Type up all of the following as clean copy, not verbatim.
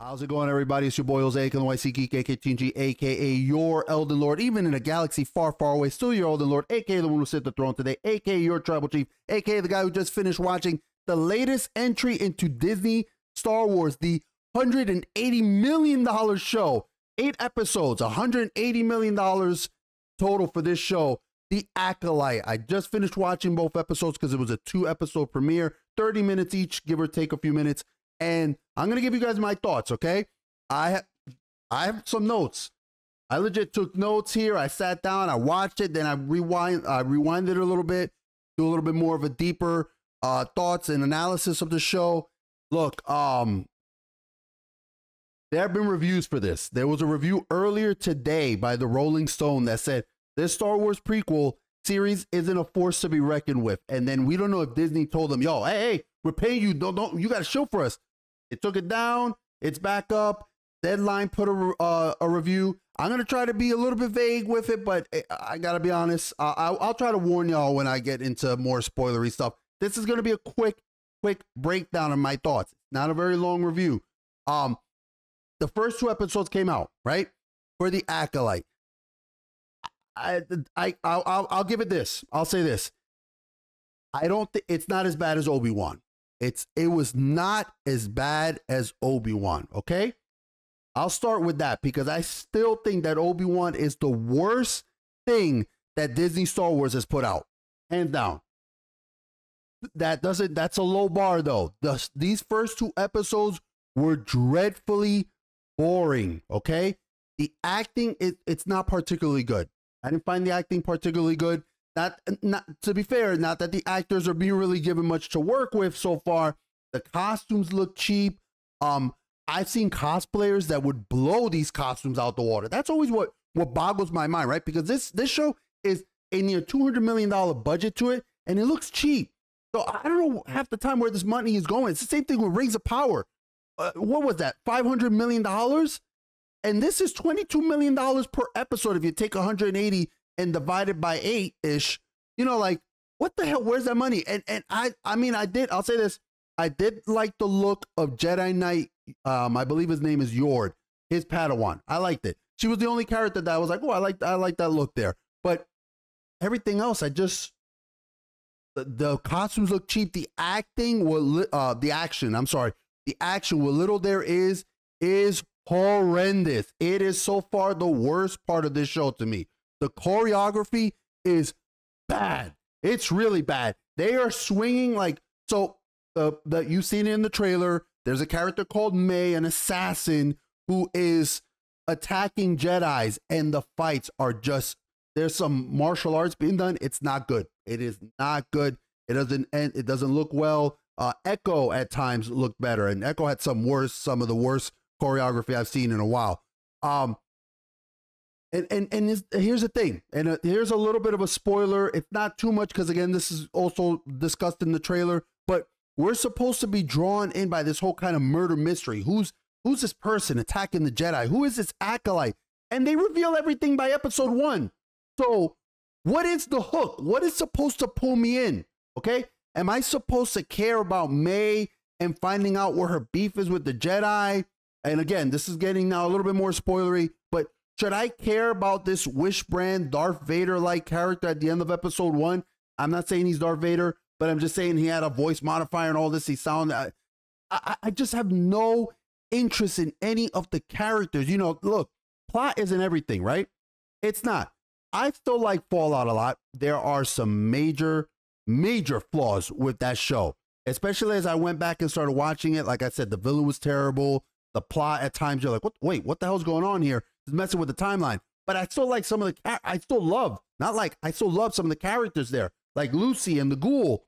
How's it going, everybody? It's your boy Jose, TheNYCGeek, aka TNG, aka your Elden Lord, even in a galaxy far, far away, still your Elden Lord, aka the one who sit the throne today, aka your tribal chief, aka the guy who just finished watching the latest entry into Disney Star Wars, the $180 million show. 8 episodes, $180 million total for this show, The Acolyte. I just finished watching both episodes because it was a 2-episode premiere, 30 minutes each, give or take a few minutes. And I'm going to give you guys my thoughts, okay? I have some notes. I legit took notes here. I sat down, I watched it, then I rewinded it a little bit, do a little bit more of a deeper thoughts and analysis of the show. Look, there have been reviews for this. There was a review earlier today by the Rolling Stone that said this Star Wars prequel series isn't a force to be reckoned with. And then we don't know if Disney told them, yo, hey, we're paying you. Don't you got to show for us. It took it down. It's back up. Deadline put a review. I'm going to try to be a little bit vague with it, but I got to be honest. I'll try to warn y'all when I get into more spoilery stuff. This is going to be a quick breakdown of my thoughts. Not a very long review. The first 2 episodes came out, right? For The Acolyte. I'll give it this. I'll say this. I don't think it's not as bad as Obi-Wan. It was not as bad as Obi-Wan, okay? I'll start with that because I still think that Obi-Wan is the worst thing that Disney Star Wars has put out. Hands down. That's a low bar though. These first 2 episodes were dreadfully boring, okay? The acting, it's not particularly good. I didn't find the acting particularly good. Not to be fair, not that the actors are being really given much to work with so far. The costumes look cheap. I've seen cosplayers that would blow these costumes out the water. That's always what boggles my mind, right? Because this show is a near $200 million budget to it, and it looks cheap. So I don't know half the time where this money is going. It's the same thing with Rings of Power. What was that? $500 million? And this is $22 million per episode if you take 180 and divide it by 8-ish. You know, like, what the hell? Where's that money? And I mean, I'll say this. I did like the look of Jedi Knight. I believe his name is Yord, his Padawan. I liked it. She was the only character that I was like, oh, I like that look there. But everything else, the costumes look cheap. The acting, the action, what little there is horrendous. It is so far the worst part of this show to me. The choreography is bad. It's really bad. They are swinging like, so you've seen it in the trailer. There's a character called May, an assassin who is attacking Jedis, and the fights are just, there's some martial arts being done. It's not good. It is not good. It doesn't look well. Echo at times looked better, and Echo had some of the worst choreography I've seen in a while. Here's the thing, and here's a little bit of a spoiler. It's not too much because, again, this is also discussed in the trailer, but we're supposed to be drawn in by this whole kind of murder mystery. Who's this person attacking the Jedi? Who is this acolyte? And they reveal everything by episode 1. So what is the hook? What is supposed to pull me in? Okay. Am I supposed to care about May and finding out where her beef is with the Jedi? And again, this is getting now a little bit more spoilery, but should I care about this Wishbrand Darth Vader-like character at the end of episode 1? I'm not saying he's Darth Vader, but I'm just saying he had a voice modifier and all this. I just have no interest in any of the characters. You know, look, plot isn't everything, right? It's not. I still like Fallout a lot. There are some major flaws with that show, especially as I went back and started watching it. Like I said, the villain was terrible. The plot at times, you're like, what the hell's going on here? It's messing with the timeline. But I still like some of the, I still love some of the characters there, like Lucy and the Ghoul.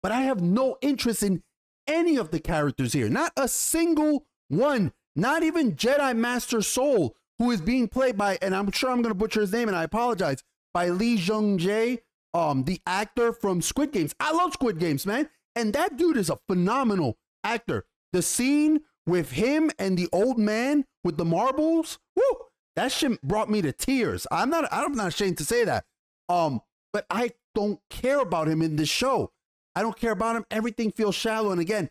But I have no interest in any of the characters here. Not a single one. Not even Jedi Master Soul, who is being played by, and I'm sure I'm going to butcher his name, and I apologize, by Lee Jung-jae, the actor from Squid Games. I love Squid Games, man. And that dude is a phenomenal actor. The scene with him and the old man with the marbles, woo, that shit brought me to tears. I'm not ashamed to say that. But I don't care about him in this show. I don't care about him. Everything feels shallow. And again,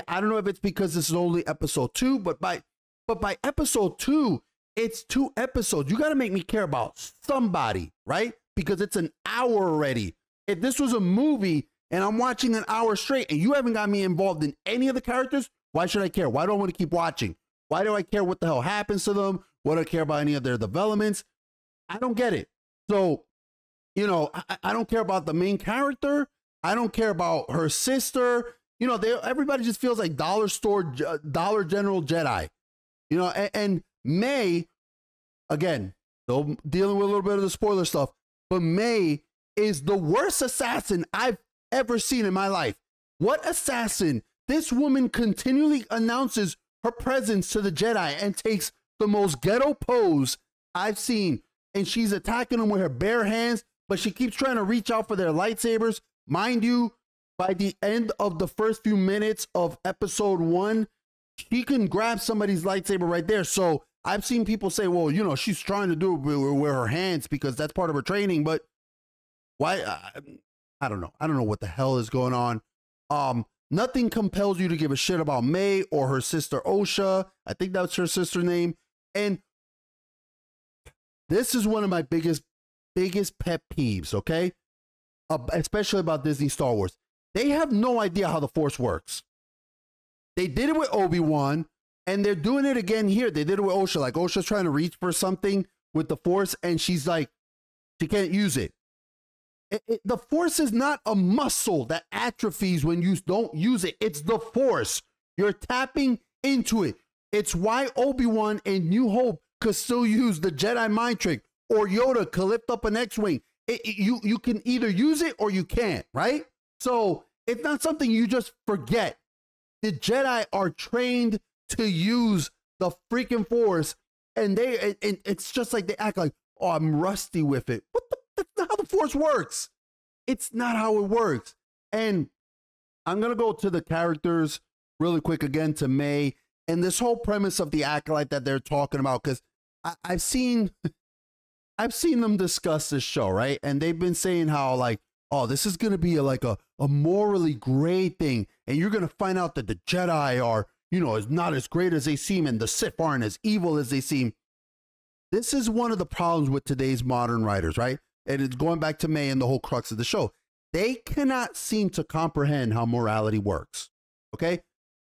I don't know if it's because this is only episode 2, but by But by episode 2, it's 2 episodes. You got to make me care about somebody, right? Because it's an hour already. If this was a movie and I'm watching an hour straight and you haven't got me involved in any of the characters, why should I care? Why do I want to keep watching? Why do I care what the hell happens to them? What do I care about any of their developments? I don't get it. So, you know, I don't care about the main character. I don't care about her sister. You know, everybody just feels like Dollar General Jedi. You know, and May, again, still dealing with a little bit of the spoiler stuff, but May is the worst assassin I've ever seen in my life. What assassin? This woman continually announces her presence to the Jedi and takes the most ghetto pose I've seen. And she's attacking them with her bare hands, but she keeps trying to reach out for their lightsabers. Mind you, by the end of the first few minutes of episode 1, she can grab somebody's lightsaber right there. So I've seen people say, well, you know, she's trying to do it with her hands because that's part of her training. But why? I don't know. I don't know what the hell is going on. Nothing compels you to give a shit about May or her sister Osha. I think that's her sister name. And this is one of my biggest pet peeves, okay? Especially about Disney Star Wars. They have no idea how the Force works. They did it with Obi-Wan, and they're doing it again here. They did it with Osha. Like, Osha's trying to reach for something with the Force, and she's like, she can't use it. The Force is not a muscle that atrophies when you don't use it. It's the Force. You're tapping into it. It's why Obi-Wan in New Hope could still use the Jedi mind trick, or Yoda could lift up an X-Wing. You can either use it or you can't, right? So it's not something you just forget. The Jedi are trained to use the freaking Force, and it's just like they act like, oh, I'm rusty with it. That's not how the Force works. It's not how it works. And I'm going to go to the characters really quick again, to May, and this whole premise of the Acolyte that they're talking about, because I've seen them discuss this show, right? And they've been saying how, like, oh, this is going to be a morally gray thing, and you're going to find out that the Jedi are, you know, is not as great as they seem, and the Sith aren't as evil as they seem. This is one of the problems with today's modern writers, right? And it's going back to May and the whole crux of the show. They cannot seem to comprehend how morality works, okay?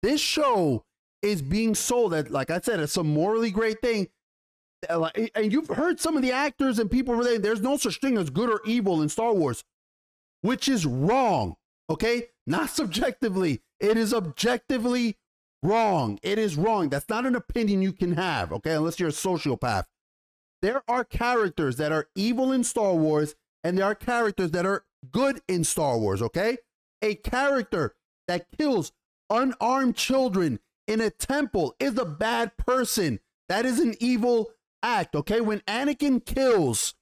This show is being sold at, like I said, it's a morally great thing. And you've heard some of the actors and people saying there's no such thing as good or evil in Star Wars, which is wrong, okay? Not subjectively. It is objectively wrong. It is wrong. That's not an opinion you can have, okay, unless you're a sociopath. There are characters that are evil in Star Wars, and there are characters that are good in Star Wars, okay? A character that kills unarmed children in a temple is a bad person. That is an evil act, okay? When Anakin kills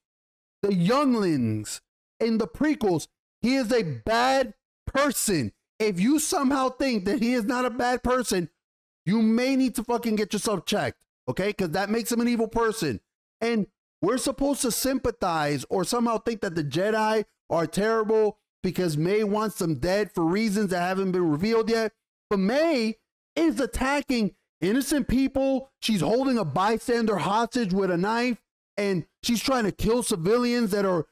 the younglings in the prequels, he is a bad person. If you somehow think that he is not a bad person, you may need to fucking get yourself checked, okay? Because that makes him an evil person. And we're supposed to sympathize or somehow think that the Jedi are terrible because May wants them dead for reasons that haven't been revealed yet. But May is attacking innocent people. She's holding a bystander hostage with a knife, and she's trying to kill civilians to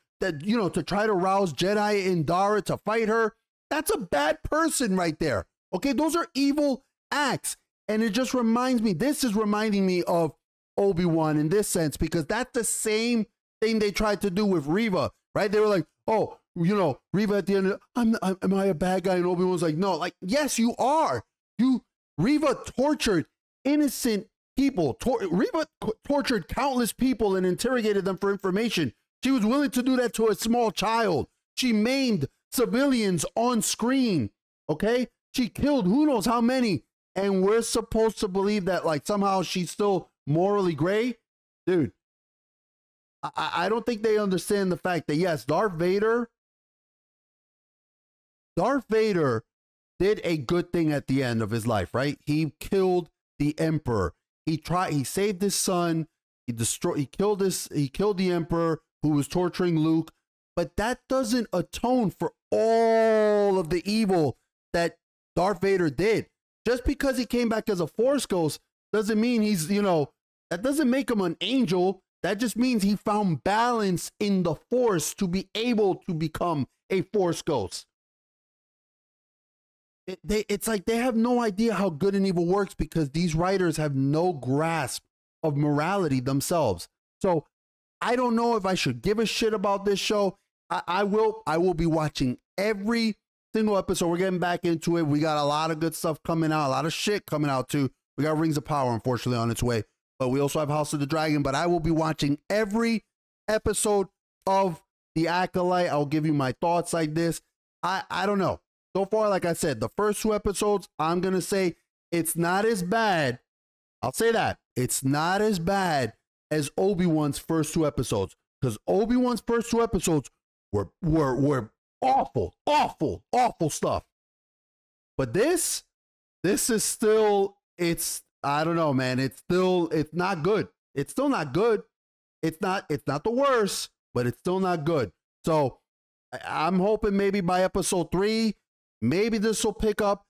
try to rouse Jedi in Dara to fight her. That's a bad person right there. Okay, those are evil acts. And it just reminds me, this is reminding me of Obi-Wan in this sense, because that's the same thing they tried to do with Reva, right? They were like, oh, you know, Reva at the end, am I a bad guy? And Obi-Wan's like, no, like, yes, you are. Reva tortured innocent people. Reva tortured countless people and interrogated them for information. She was willing to do that to a small child. She maimed civilians on screen, okay? She killed who knows how many. And we're supposed to believe that, like, somehow she's still morally gray? Dude, I don't think they understand the fact that, yes, Darth Vader did a good thing at the end of his life, right? He killed the Emperor. He saved his son. He killed the Emperor who was torturing Luke. But that doesn't atone for all of the evil that Darth Vader did. Just because he came back as a Force ghost doesn't mean he's, you know, that doesn't make him an angel. That just means he found balance in the Force to be able to become a Force ghost. It's like they have no idea how good and evil works because these writers have no grasp of morality themselves. So I don't know if I should give a shit about this show. I will be watching every single episode. We're getting back into it. We got a lot of good stuff coming out, a lot of shit coming out too. We got Rings of Power, unfortunately, on its way. But we also have House of the Dragon. But I will be watching every episode of The Acolyte. I'll give you my thoughts like this. I don't know. So far, like I said, the first 2 episodes, I'm going to say it's not as bad. I'll say that. It's not as bad as Obi-Wan's first 2 episodes. Because Obi-Wan's first 2 episodes were awful, awful, awful stuff. But this is still, I don't know, man. It's not good. It's still not good. It's not the worst, but it's still not good. So I'm hoping maybe by episode 3, maybe this will pick up.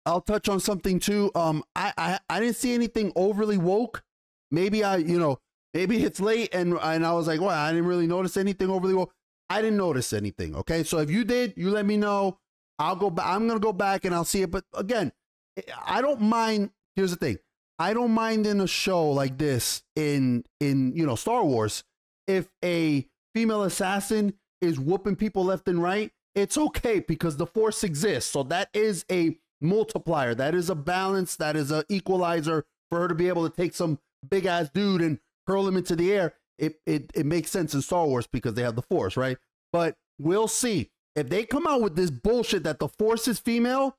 I'll touch on something too. I didn't see anything overly woke. Maybe maybe it's late and I was like, well, I didn't really notice anything overly woke. I didn't notice anything. Okay. So if you did, you let me know. I'll go back. I'm going to go back and I'll see it. But again, I don't mind. Here's the thing. I don't mind in a show like this in Star Wars, if a female assassin is whooping people left and right, it's okay because the Force exists. So that is a multiplier. That is a balance. That is an equalizer for her to be able to take some big ass dude and hurl him into the air. It makes sense in Star Wars because they have the Force, right? But we'll see. If they come out with this bullshit that the Force is female,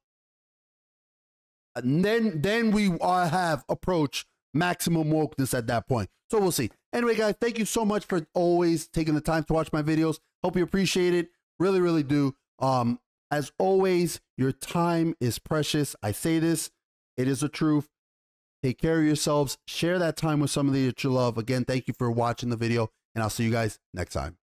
then we have approached maximum wokeness at that point. So we'll see. Anyway, guys, thank you so much for always taking the time to watch my videos. Hope you appreciate it. Really, really do. As always, your time is precious. I say this. It is the truth. Take care of yourselves. Share that time with somebody that you love. Again, thank you for watching the video, and I'll see you guys next time.